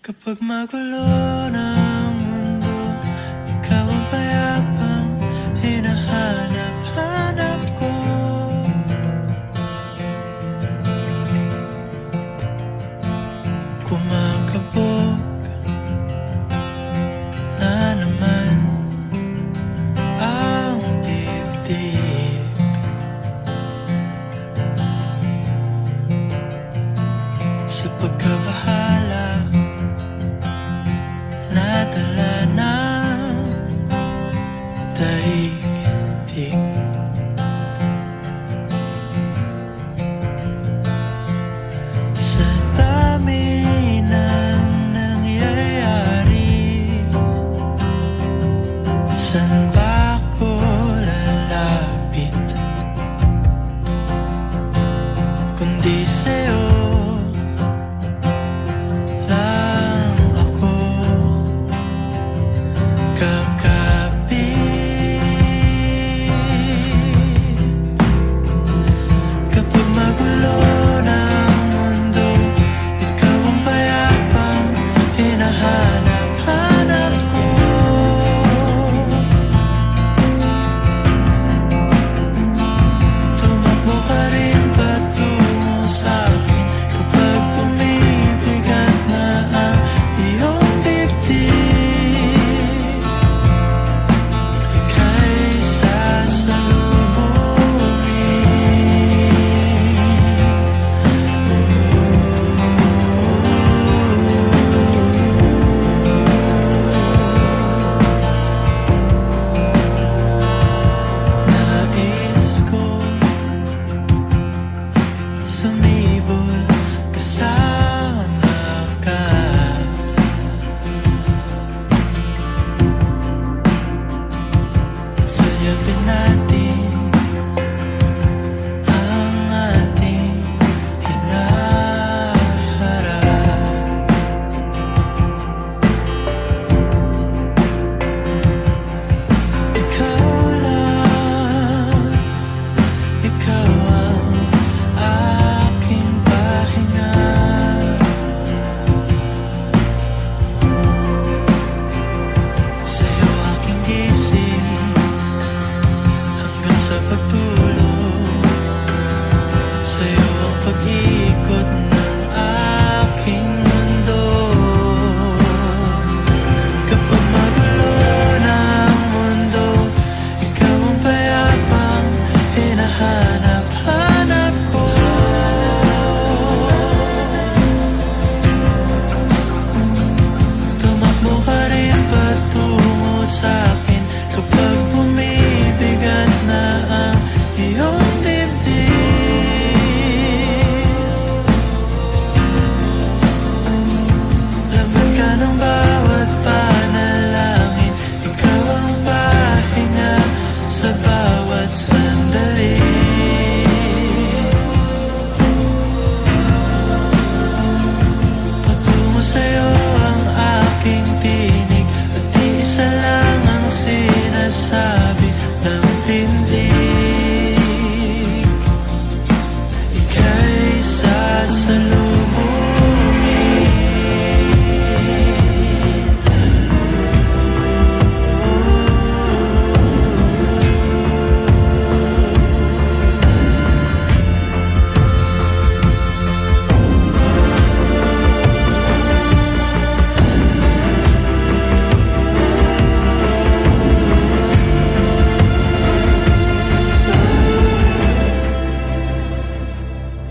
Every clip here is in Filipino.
Kapag magulo ng mundo, ikaw ang payapang hinahanap-hanap ko. Kumakabog na naman ang dibdib. Sa pagkabahala nadala ng daigdig. Sa dami ng nangyayari, saan ba ako lalapit kundi sa'yo?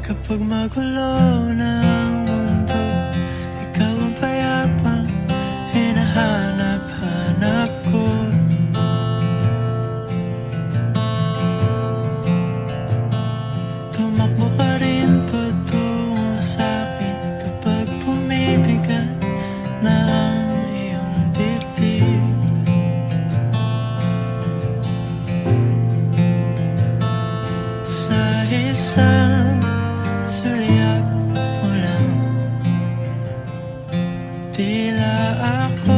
Kapag magulo ng mundo, ikaw ang payapang hinahanap-hanap ko. Tumakbo ka rin patungo sa'kin kapag bumibigat na ang iyong dibdib. Sa isang sulyap mo lang, tila ako